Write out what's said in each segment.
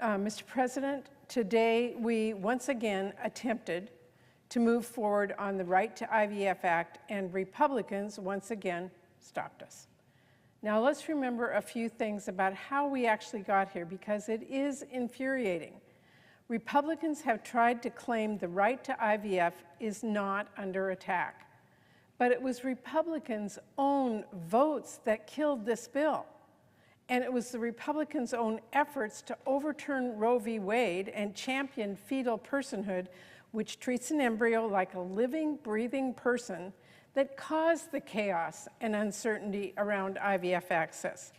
Mr. President, today we once again attempted to move forward on the Right to IVF Act, and Republicans once again stopped us. Now let's remember a few things about how we actually got here, because it is infuriating. Republicans have tried to claim the right to IVF is not under attack, but it was Republicans' own votes that killed this bill. And it was the Republicans' own efforts to overturn Roe v. Wade and champion fetal personhood, which treats an embryo like a living, breathing person, that caused the chaos and uncertainty around IVF access,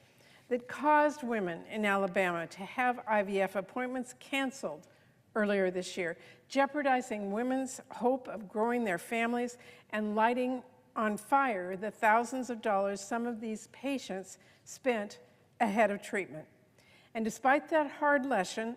that caused women in Alabama to have IVF appointments canceled earlier this year, jeopardizing women's hope of growing their families and lighting on fire the thousands of dollars some of these patients spent ahead of treatment. And despite that hard lesson,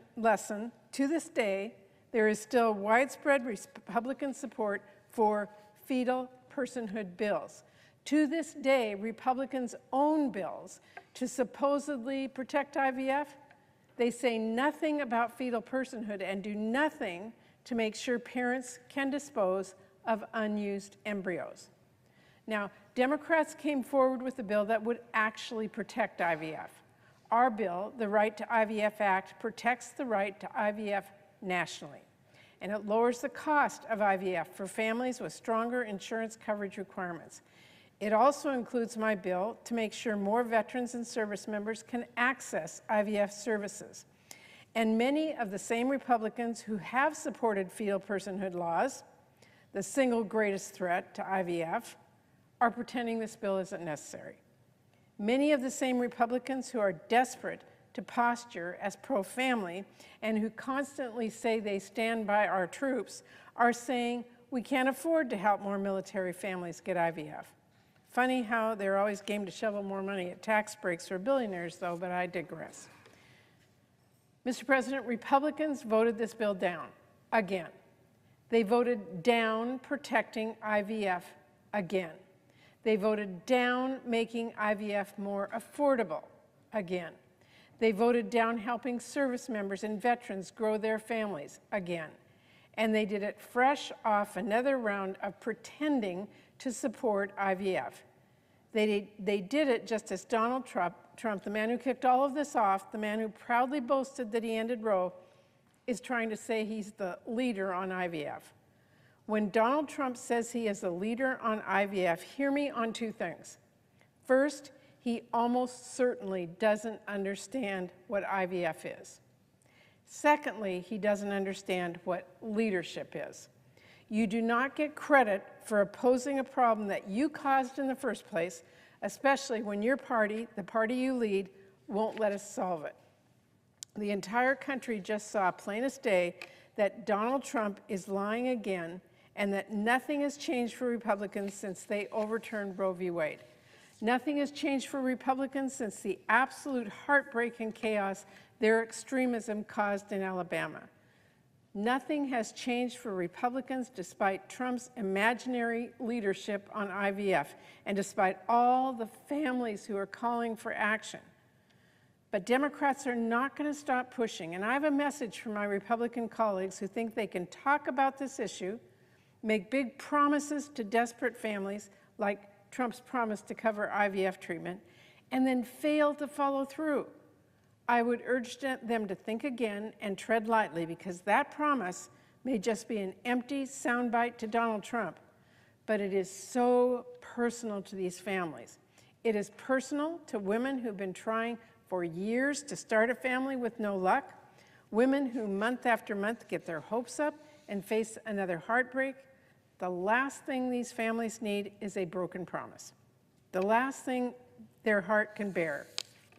to this day, there is still widespread Republican support for fetal personhood bills. To this day, Republicans own bills to supposedly protect IVF. They say nothing about fetal personhood and do nothing to make sure parents can dispose of unused embryos. Now, Democrats came forward with a bill that would actually protect IVF. Our bill, the Right to IVF Act, protects the right to IVF nationally, and it lowers the cost of IVF for families with stronger insurance coverage requirements. It also includes my bill to make sure more veterans and service members can access IVF services. And many of the same Republicans who have supported fetal personhood laws, the single greatest threat to IVF, are pretending this bill isn't necessary. Many of the same Republicans who are desperate to posture as pro-family and who constantly say they stand by our troops are saying we can't afford to help more military families get IVF. Funny how they're always game to shovel more money at tax breaks for billionaires, though, but I digress. Mr. President, Republicans voted this bill down again. They voted down protecting IVF again. They voted down making IVF more affordable again. They voted down helping service members and veterans grow their families again. And they did it fresh off another round of pretending to support IVF. They did it just as Donald Trump, the man who kicked all of this off, the man who proudly boasted that he ended Roe, is trying to say he's the leader on IVF. When Donald Trump says he is the leader on IVF, hear me on two things. First, he almost certainly doesn't understand what IVF is. Secondly, he doesn't understand what leadership is. You do not get credit for opposing a problem that you caused in the first place, especially when your party, the party you lead, won't let us solve it. The entire country just saw plain as day that Donald Trump is lying again and that nothing has changed for Republicans since they overturned Roe v. Wade. Nothing has changed for Republicans since the absolute heartbreak and chaos their extremism caused in Alabama. Nothing has changed for Republicans despite Trump's imaginary leadership on IVF and despite all the families who are calling for action. But Democrats are not going to stop pushing, and I have a message for my Republican colleagues who think they can talk about this issue, make big promises to desperate families like Trump's promise to cover IVF treatment, and then fail to follow through. I would urge them to think again and tread lightly, because that promise may just be an empty soundbite to Donald Trump, but it is so personal to these families. It is personal to women who've been trying for years to start a family with no luck, women who month after month get their hopes up and face another heartbreak. The last thing these families need is a broken promise. The last thing their heart can bear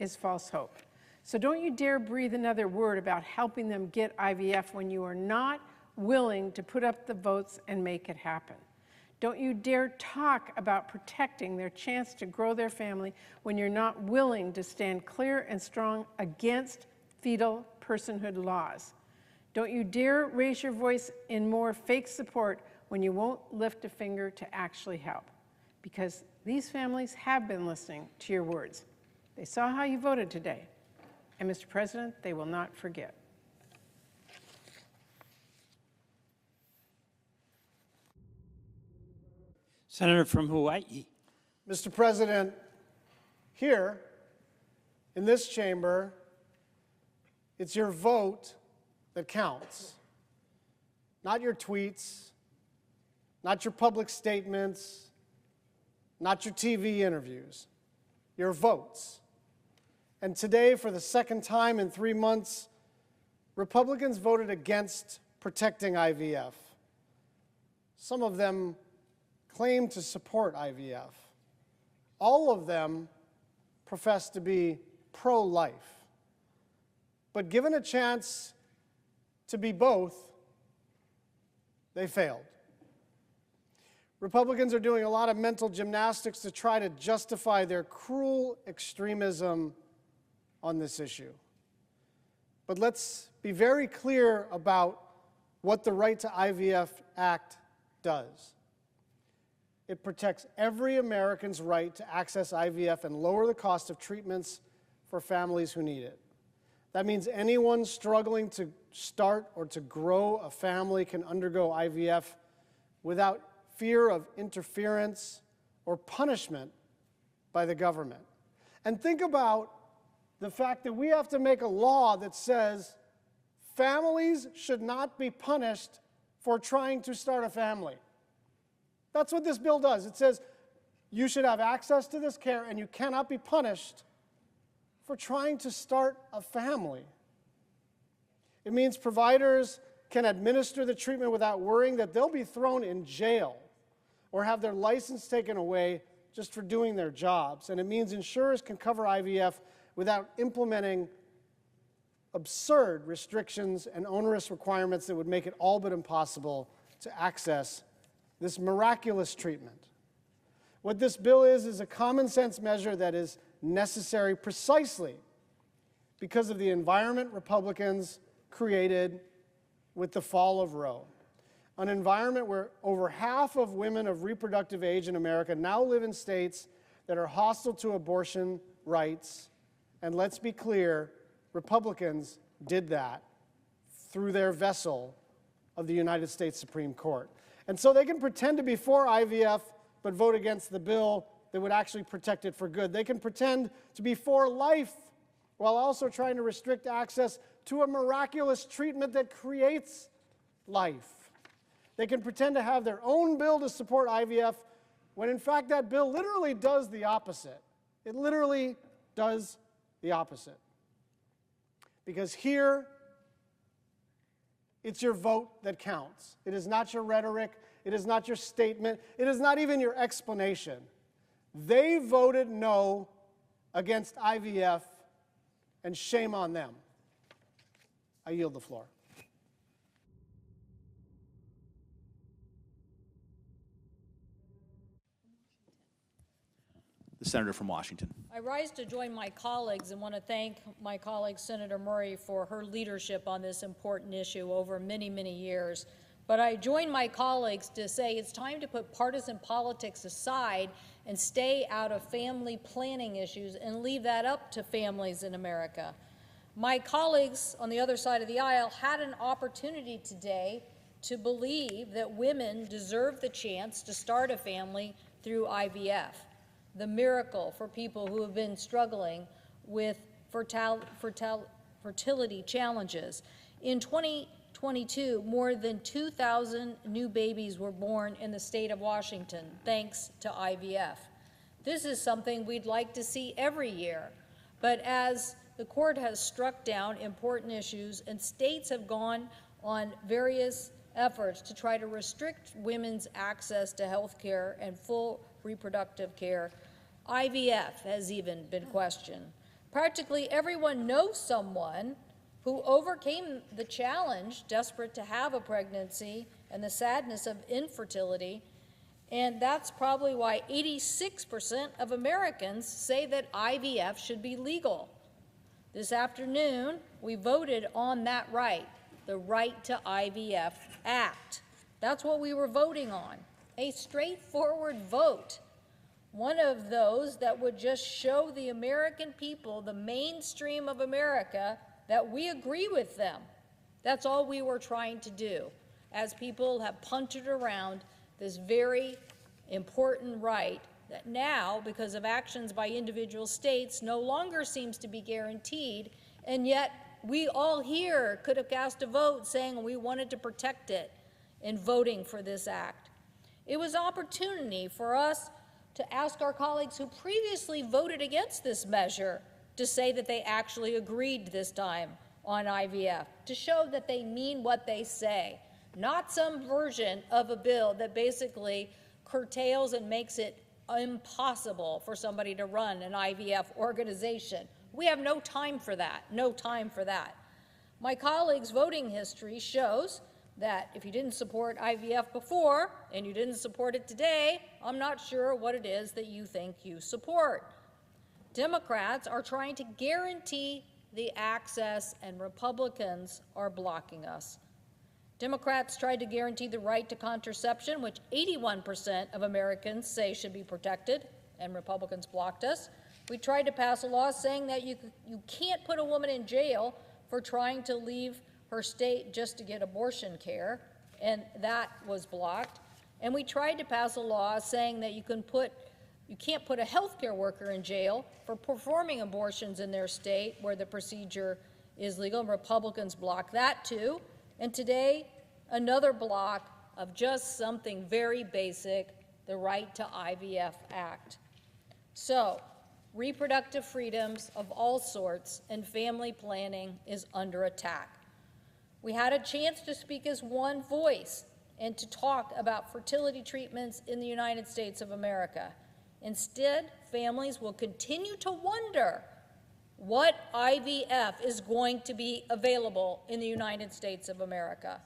is false hope. So don't you dare breathe another word about helping them get IVF when you are not willing to put up the votes and make it happen. Don't you dare talk about protecting their chance to grow their family when you're not willing to stand clear and strong against fetal personhood laws. Don't you dare raise your voice in more fake support when you won't lift a finger to actually help. Because these families have been listening to your words. They saw how you voted today. And Mr. President, they will not forget. Senator from Hawaii. Mr. President, here in this chamber, it's your vote that counts. Not your tweets, not your public statements, not your TV interviews, your votes. And today, for the second time in 3 months, Republicans voted against protecting IVF. Some of them claim to support IVF. All of them profess to be pro-life. But given a chance to be both, they failed. Republicans are doing a lot of mental gymnastics to try to justify their cruel extremism on this issue. But let's be very clear about what the Right to IVF Act does. It protects every American's right to access IVF and lower the cost of treatments for families who need it. That means anyone struggling to start or to grow a family can undergo IVF without fear of interference or punishment by the government. And think about the fact that we have to make a law that says families should not be punished for trying to start a family. That's what this bill does. It says you should have access to this care and you cannot be punished for trying to start a family. It means providers can administer the treatment without worrying that they'll be thrown in jail or have their license taken away just for doing their jobs. And it means insurers can cover IVF without implementing absurd restrictions and onerous requirements that would make it all but impossible to access this miraculous treatment. What this bill is a common sense measure that is necessary precisely because of the environment Republicans created with the fall of Roe. An environment where over half of women of reproductive age in America now live in states that are hostile to abortion rights. And let's be clear, Republicans did that through their vessel of the United States Supreme Court. And so they can pretend to be for IVF, but vote against the bill that would actually protect it for good. They can pretend to be for life while also trying to restrict access to a miraculous treatment that creates life. They can pretend to have their own bill to support IVF when in fact that bill literally does the opposite. It literally does the opposite. Because here, it's your vote that counts. It is not your rhetoric. It is not your statement. It is not even your explanation. They voted no against IVF, and shame on them. I yield the floor. The senator from Washington. I rise to join my colleagues and want to thank my colleague Senator Murray for her leadership on this important issue over many, many years. But I join my colleagues to say it's time to put partisan politics aside and stay out of family planning issues and leave that up to families in America. My colleagues on the other side of the aisle had an opportunity today to believe that women deserve the chance to start a family through IVF. The miracle for people who have been struggling with fertility challenges. In 2022, more than 2,000 new babies were born in the state of Washington, thanks to IVF. This is something we'd like to see every year, but as the court has struck down important issues and states have gone on various efforts to try to restrict women's access to health care and full reproductive care, IVF has even been questioned. Practically everyone knows someone who overcame the challenge, desperate to have a pregnancy and the sadness of infertility, and that's probably why 86% of Americans say that IVF should be legal. This afternoon, we voted on that right, the Right to IVF Act. That's what we were voting on, a straightforward vote. One of those that would just show the American people, the mainstream of America, that we agree with them. That's all we were trying to do, as people have punted around this very important right that now, because of actions by individual states, no longer seems to be guaranteed, and yet we all here could have cast a vote saying we wanted to protect it in voting for this act. It was an opportunity for us to ask our colleagues who previously voted against this measure to say that they actually agreed this time on IVF, to show that they mean what they say, not some version of a bill that basically curtails and makes it impossible for somebody to run an IVF organization. We have no time for that, no time for that. My colleagues' voting history shows that if you didn't support IVF before and you didn't support it today, I'm not sure what it is that you think you support. Democrats are trying to guarantee the access, and Republicans are blocking us. Democrats tried to guarantee the right to contraception, which 81% of Americans say should be protected, and Republicans blocked us. We tried to pass a law saying that you can't put a woman in jail for trying to leave her state just to get abortion care, and that was blocked. And we tried to pass a law saying that you can't put a healthcare worker in jail for performing abortions in their state where the procedure is legal, and Republicans blocked that too. And today, another block of just something very basic, the Right to IVF Act. So, reproductive freedoms of all sorts and family planning is under attack. We had a chance to speak as one voice and to talk about fertility treatments in the United States of America. Instead, families will continue to wonder what IVF is going to be available in the United States of America.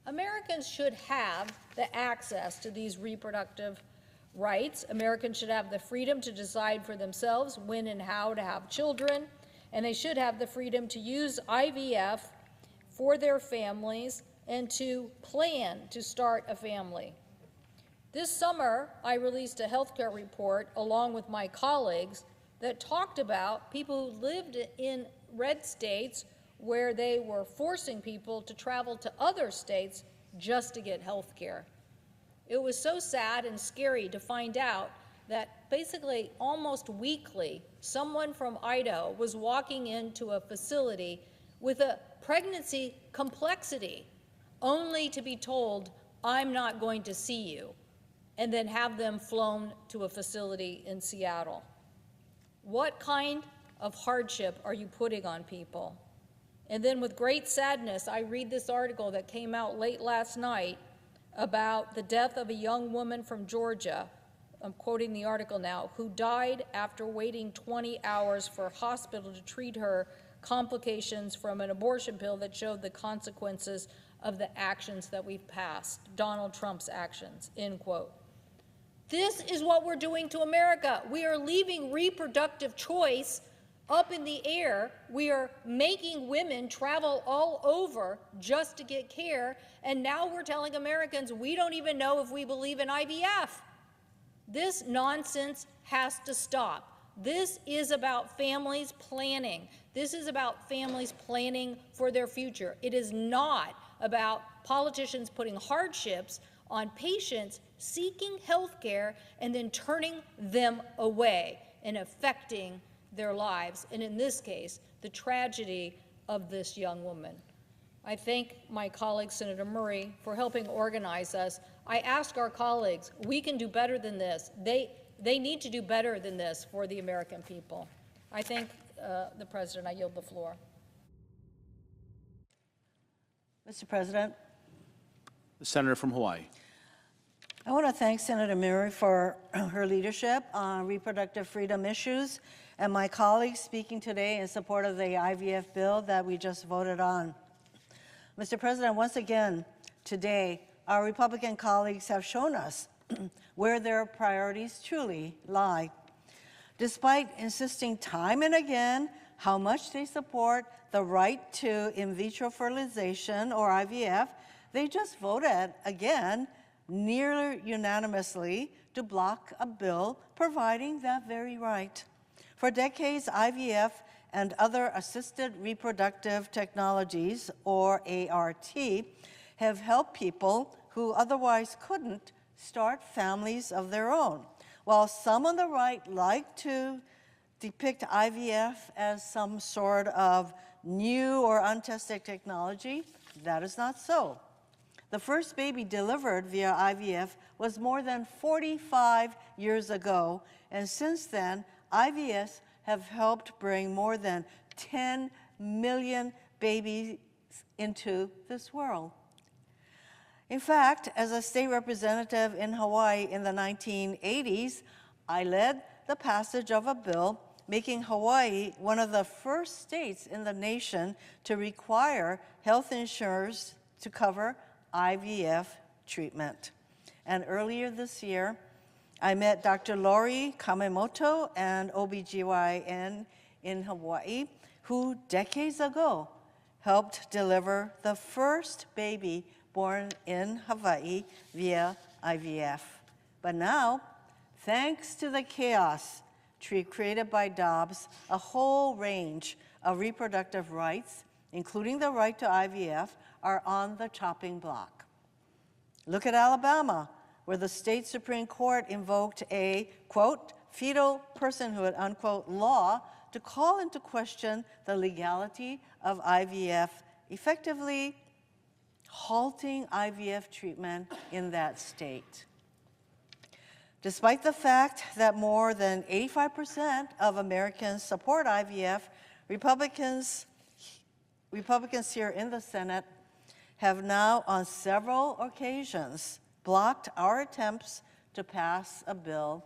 Americans should have the access to these reproductive rights. Americans should have the freedom to decide for themselves when and how to have children, and they should have the freedom to use IVF for their families and to plan to start a family. This summer, I released a healthcare report along with my colleagues that talked about people who lived in red states where they were forcing people to travel to other states just to get health care. It was so sad and scary to find out that basically almost weekly, someone from Idaho was walking into a facility with a pregnancy complexity, only to be told, "I'm not going to see you," and then have them flown to a facility in Seattle. What kind of hardship are you putting on people? And then with great sadness, I read this article that came out late last night about the death of a young woman from Georgia, I'm quoting the article now, who died after waiting 20 hours for a hospital to treat her complications from an abortion pill that showed the consequences of the actions that we've passed, Donald Trump's actions, end quote. This is what we're doing to America. We are leaving reproductive choice up in the air. We are making women travel all over just to get care, and now we're telling Americans we don't even know if we believe in IVF. This nonsense has to stop. This is about families planning. This is about families planning for their future. It is not about politicians putting hardships on patients seeking health care and then turning them away and affecting their lives, and in this case, the tragedy of this young woman. I thank my colleague, Senator Murray, for helping organize us. I ask our colleagues, we can do better than this. They need to do better than this for the American people. I thank the President. I yield the floor. Mr. President, The Senator from Hawaii. I want to thank Senator Murray for her leadership on reproductive freedom issues and my colleagues speaking today in support of the IVF bill that we just voted on. Mr. President, once again, today, our Republican colleagues have shown us where their priorities truly lie. Despite insisting time and again how much they support the right to in vitro fertilization, or IVF, they just voted again, nearly unanimously, to block a bill providing that very right. For decades, IVF and other assisted reproductive technologies, or ART, have helped people who otherwise couldn't start families of their own. While some on the right like to depict IVF as some sort of new or untested technology, that is not so. The first baby delivered via IVF was more than 45 years ago, and since then, IVFs have helped bring more than 10 million babies into this world. In fact, as a state representative in Hawaii in the 1980s, I led the passage of a bill making Hawaii one of the first states in the nation to require health insurers to cover IVF treatment. And earlier this year, I met Dr. Lori Kamemoto, an OBGYN in Hawaii, who decades ago helped deliver the first baby born in Hawaii via IVF. But now, thanks to the chaos created by Dobbs, a whole range of reproductive rights, including the right to IVF, are on the chopping block. Look at Alabama, where the state Supreme Court invoked a, quote, fetal personhood, unquote, law to call into question the legality of IVF, effectively halting IVF treatment in that state. Despite the fact that more than 85% of Americans support IVF, Republicans here in the Senate have now on several occasions blocked our attempts to pass a bill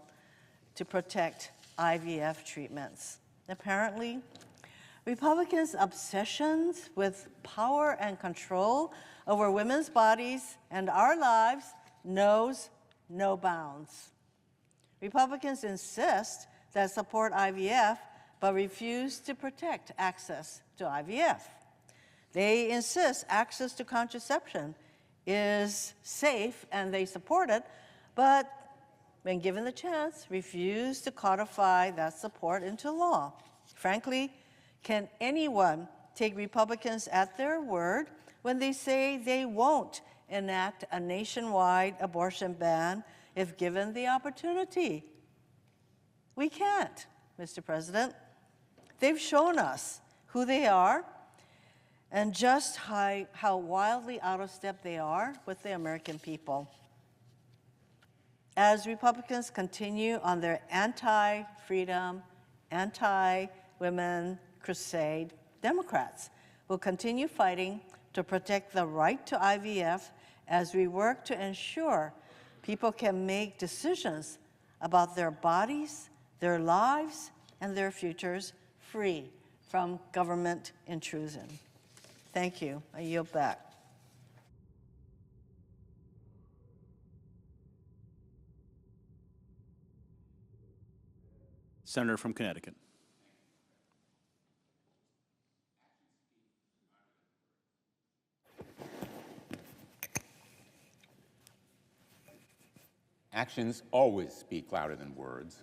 to protect IVF treatments. Apparently, Republicans' obsessions with power and control over women's bodies and our lives knows no bounds. Republicans insist that support IVF, but refuse to protect access to IVF. They insist access to contraception is safe and they support it, but when given the chance, refuse to codify that support into law. Frankly, can anyone take Republicans at their word when they say they won't enact a nationwide abortion ban if given the opportunity? We can't, Mr. President. They've shown us who they are and just how wildly out of step they are with the American people. As Republicans continue on their anti-freedom, anti-women crusade, Democrats will continue fighting to protect the right to IVF as we work to ensure people can make decisions about their bodies, their lives, and their futures free from government intrusion. Thank you. I yield back. Senator from Connecticut. Actions always speak louder than words.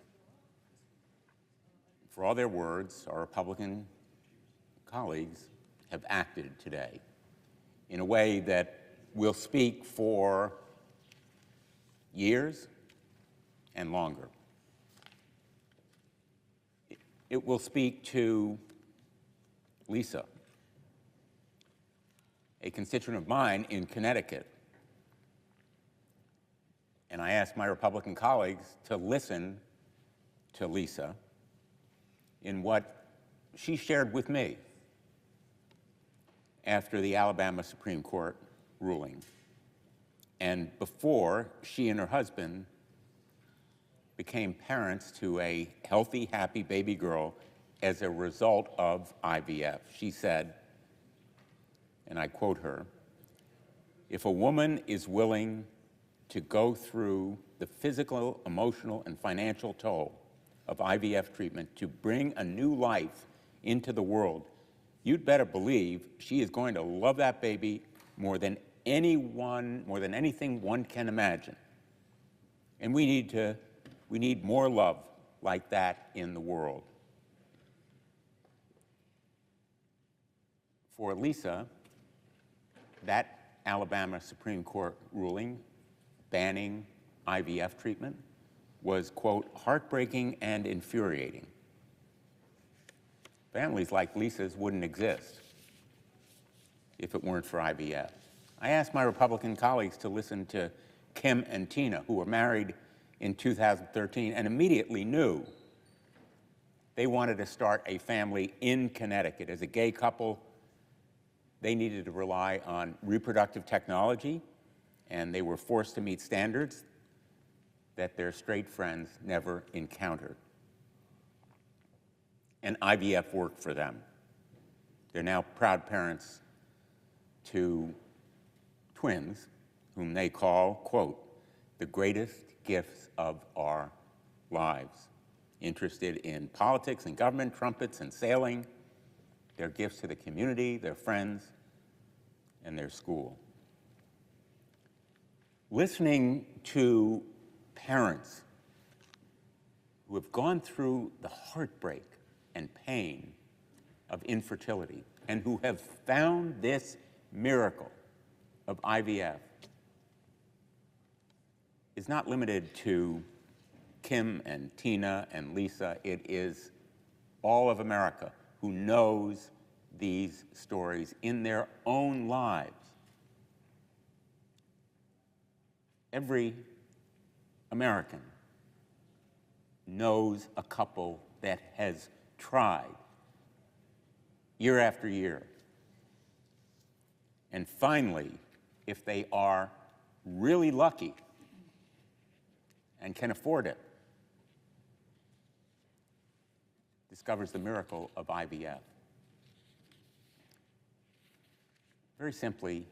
For all their words, our Republican colleagues have acted today in a way that will speak for years and longer. It will speak to Lisa, a constituent of mine in Connecticut. And I asked my Republican colleagues to listen to Lisa in what she shared with me after the Alabama Supreme Court ruling and before she and her husband became parents to a healthy, happy baby girl as a result of IVF. She said, and I quote her, "If a woman is willing to go through the physical, emotional, and financial toll of IVF treatment to bring a new life into the world, you'd better believe she is going to love that baby more than anything one can imagine. And we need more love like that in the world." For Lisa, that Alabama Supreme Court ruling banning IVF treatment was, quote, heartbreaking and infuriating. Families like Lisa's wouldn't exist if it weren't for IVF. I asked my Republican colleagues to listen to Kim and Tina, who were married in 2013 and immediately knew they wanted to start a family in Connecticut. As a gay couple, they needed to rely on reproductive technology, and they were forced to meet standards that their straight friends never encountered. And IVF worked for them. They're now proud parents to twins, whom they call, quote, the greatest gifts of our lives. Interested in politics and government, trumpets and sailing, their gifts to the community, their friends, and their school. Listening to parents who have gone through the heartbreak and pain of infertility and who have found this miracle of IVF is not limited to Kim and Tina and Lisa. It is all of America who knows these stories in their own lives. Every American knows a couple that has tried year after year. And finally, if they are really lucky and can afford it, discovers the miracle of IVF. Very simply,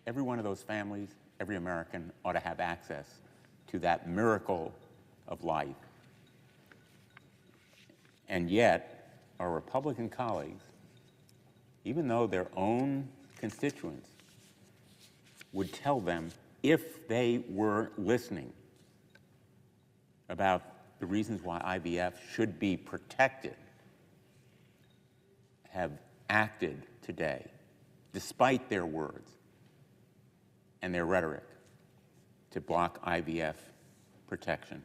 every one of those families, every American ought to have access to that miracle of life. And yet, our Republican colleagues, even though their own constituents would tell them, if they were listening, about the reasons why IVF should be protected, have acted today, despite their words and their rhetoric, to block IVF protection.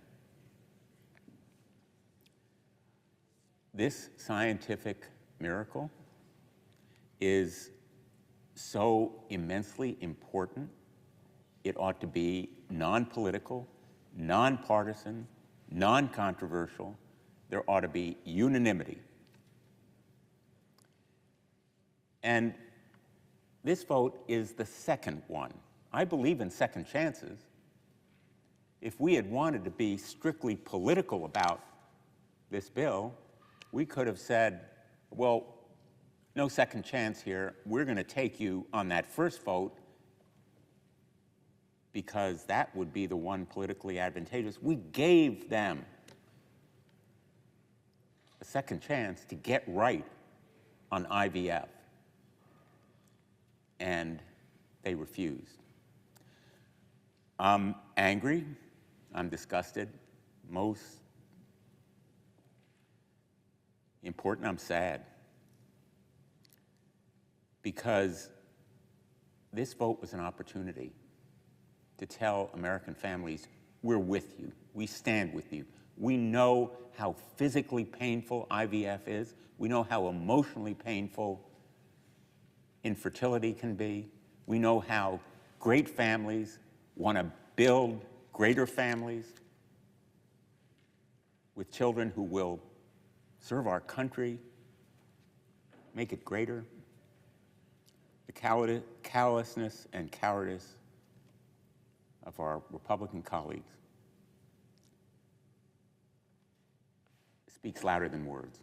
This scientific miracle is so immensely important, it ought to be non-political, non-partisan, non-controversial. There ought to be unanimity. And this vote is the second one. I believe in second chances. If we had wanted to be strictly political about this bill, we could have said, well, no second chance here. We're going to take you on that first vote because that would be the one politically advantageous. We gave them a second chance to get right on IVF, and they refused. I'm angry, I'm disgusted, most important, I'm sad, because this vote was an opportunity to tell American families, we're with you, we stand with you. We know how physically painful IVF is. We know how emotionally painful infertility can be. We know how great families want to build greater families with children who will serve our country, make it greater. The callousness and cowardice of our Republican colleagues speaks louder than words.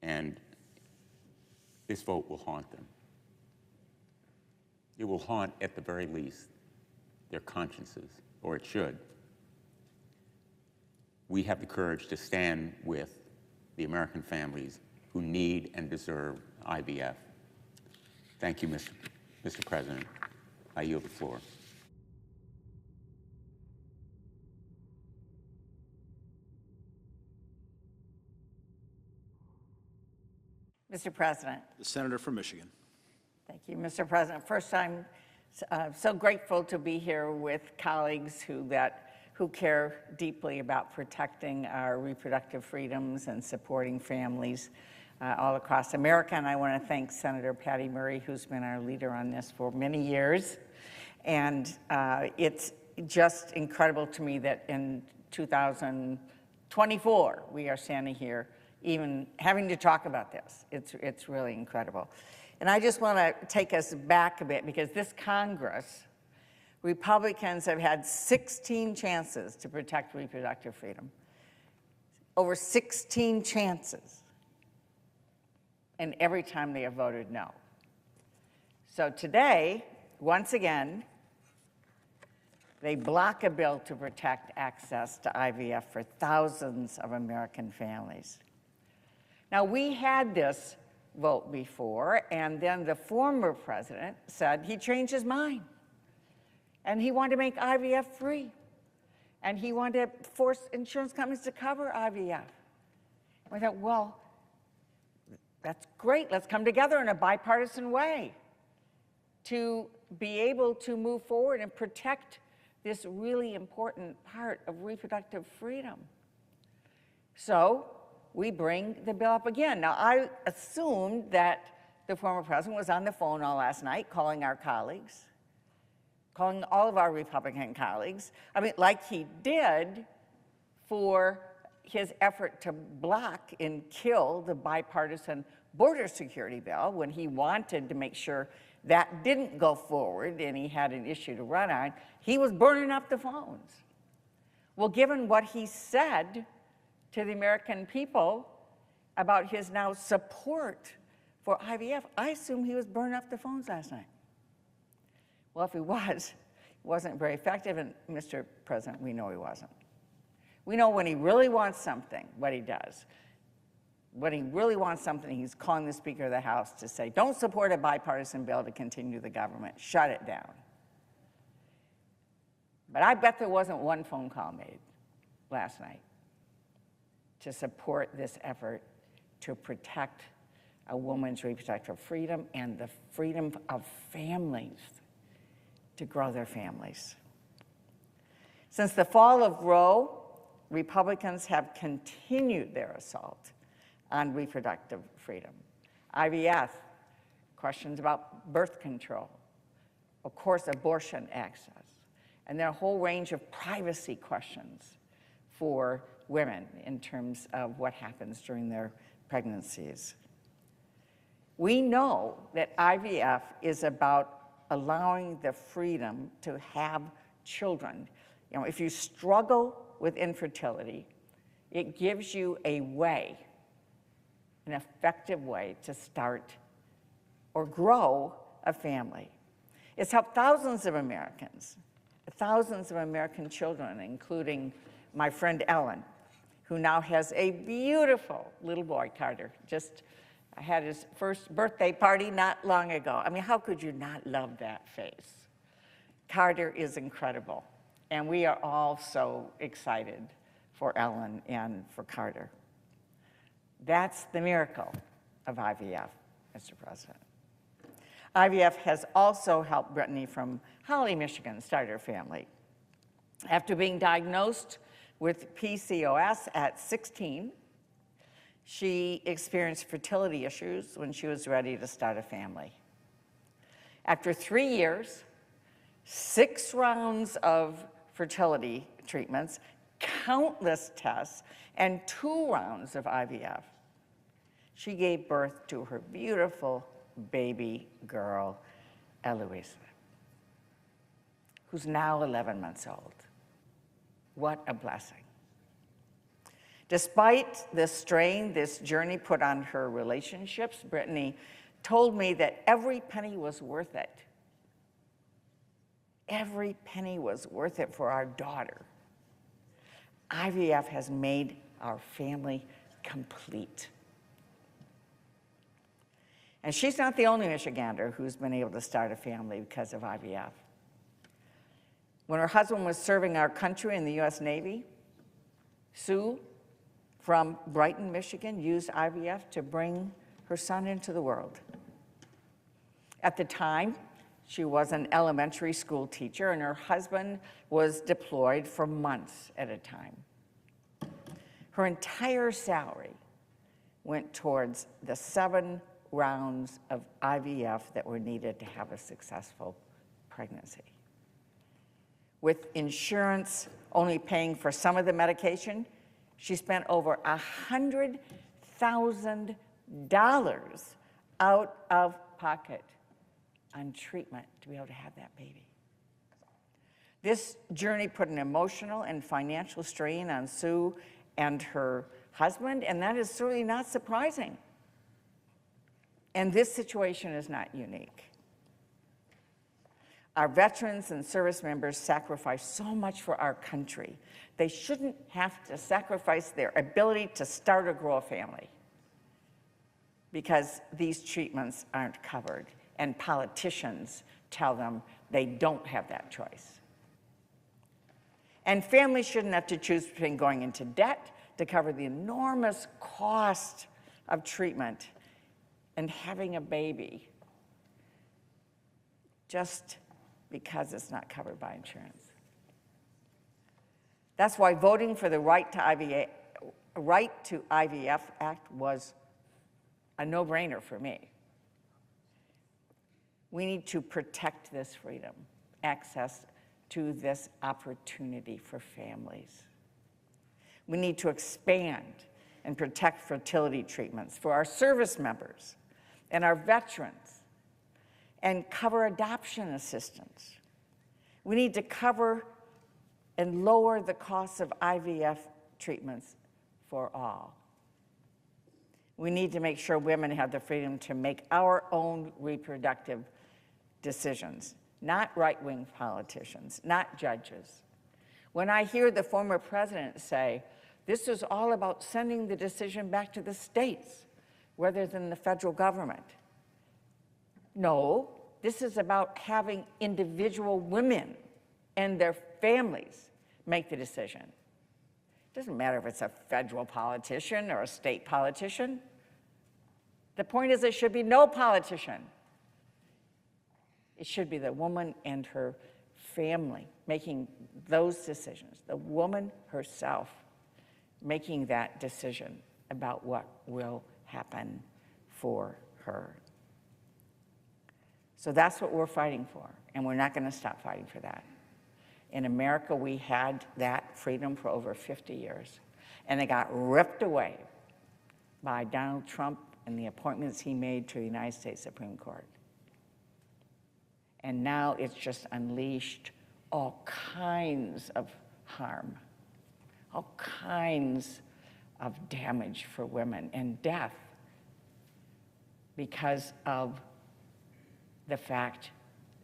And this vote will haunt them. It will haunt, at the very least, their consciences, or it should. We have the courage to stand with the American families who need and deserve IVF. Thank you, Mr. President. I yield the floor. Mr. President. The senator from Michigan. Thank you, Mr. President. First, I'm So grateful to be here with colleagues who care deeply about protecting our reproductive freedoms and supporting families all across America. And I want to thank Senator Patty Murray, who's been our leader on this for many years. And it's just incredible to me that in 2024, we are standing here even having to talk about this. It's really incredible. And I just want to take us back a bit, because this Congress, Republicans have had 16 chances to protect reproductive freedom. Over 16 chances. And every time they have voted no. So today, once again, they block a bill to protect access to IVF for thousands of American families. Now, we had this vote before, and then the former president said he changed his mind. And he wanted to make IVF free. And he wanted to force insurance companies to cover IVF. We thought, well, that's great. Let's come together in a bipartisan way to be able to move forward and protect this really important part of reproductive freedom. So we bring the bill up again. Now, I assumed that the former president was on the phone all last night calling our colleagues, calling all of our Republican colleagues. I mean, like he did for his effort to block and kill the bipartisan border security bill when he wanted to make sure that didn't go forward and he had an issue to run on. He was burning up the phones. Well, given what he said to the American people about his now support for IVF, I assume he was burning up the phones last night. Well, if he was, he wasn't very effective, and Mr. President, we know he wasn't. We know when he really wants something, what he does. When he really wants something, he's calling the Speaker of the House to say, don't support a bipartisan bill to continue the government, shut it down. But I bet there wasn't one phone call made last night to support this effort to protect a woman's reproductive freedom and the freedom of families to grow their families. Since the fall of Roe, Republicans have continued their assault on reproductive freedom. IVF, questions about birth control, of course, abortion access, and there are a whole range of privacy questions for women in terms of what happens during their pregnancies. We know that IVF is about allowing the freedom to have children. You know, if you struggle with infertility, it gives you a way, an effective way to start or grow a family. It's helped thousands of Americans, thousands of American children, including my friend Ellen, who now has a beautiful little boy, Carter. Just had his first birthday party not long ago. I mean, how could you not love that face? Carter is incredible, and we are all so excited for Ellen and for Carter. That's the miracle of IVF, Mr. President. IVF has also helped Brittany from Holly, Michigan, start her family. After being diagnosed with PCOS at 16, she experienced fertility issues when she was ready to start a family. After 3 years, 6 rounds of fertility treatments, countless tests, and 2 rounds of IVF, she gave birth to her beautiful baby girl, Eloisa, who's now 11 months old. What a blessing. Despite the strain this journey put on her relationships, Brittany told me that every penny was worth it. Every penny was worth it for our daughter. IVF has made our family complete. And she's not the only Michigander who's been able to start a family because of IVF. When her husband was serving our country in the U.S. Navy, Sue from Brighton, Michigan, used IVF to bring her son into the world. At the time, She was an elementary school teacher, and her husband was deployed for months at a time. Her entire salary went towards the 7 rounds of IVF that were needed to have a successful pregnancy. With insurance only paying for some of the medication, she spent over $100,000 out of pocket on treatment to be able to have that baby. This journey put an emotional and financial strain on Sue and her husband, and that is certainly not surprising. And this situation is not unique. Our veterans and service members sacrifice so much for our country. They shouldn't have to sacrifice their ability to start or grow a family because these treatments aren't covered, and politicians tell them they don't have that choice. And families shouldn't have to choose between going into debt to cover the enormous cost of treatment and having a baby just because it's not covered by insurance. That's why voting for the Right to IVF Act was a no-brainer for me. We need to protect this freedom, access to this opportunity for families. We need to expand and protect fertility treatments for our service members and our veterans, and cover adoption assistance. We need to cover and lower the costs of IVF treatments for all. We need to make sure women have the freedom to make our own reproductive decisions, not right-wing politicians, not judges. When I hear the former president say, this is all about sending the decision back to the states rather than the federal government. No, this is about having individual women and their families make the decision. It doesn't matter if it's a federal politician or a state politician. The point is, there should be no politician. It should be the woman and her family making those decisions, the woman herself making that decision about what will happen for her. So that's what we're fighting for, and we're not going to stop fighting for that. In America, we had that freedom for over 50 years, and it got ripped away by Donald Trump and the appointments he made to the United States Supreme Court. And now it's just unleashed all kinds of harm, all kinds of damage for women and death because of the fact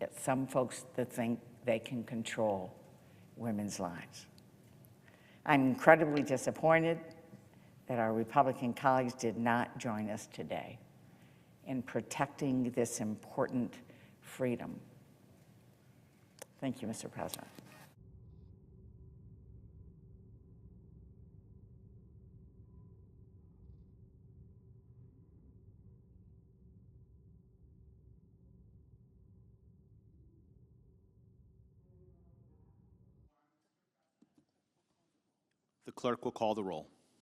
that some folks that think they can control women's lives. I'm incredibly disappointed that our Republican colleagues did not join us today in protecting this important freedom. Thank you, Mr. President. The clerk will call the roll.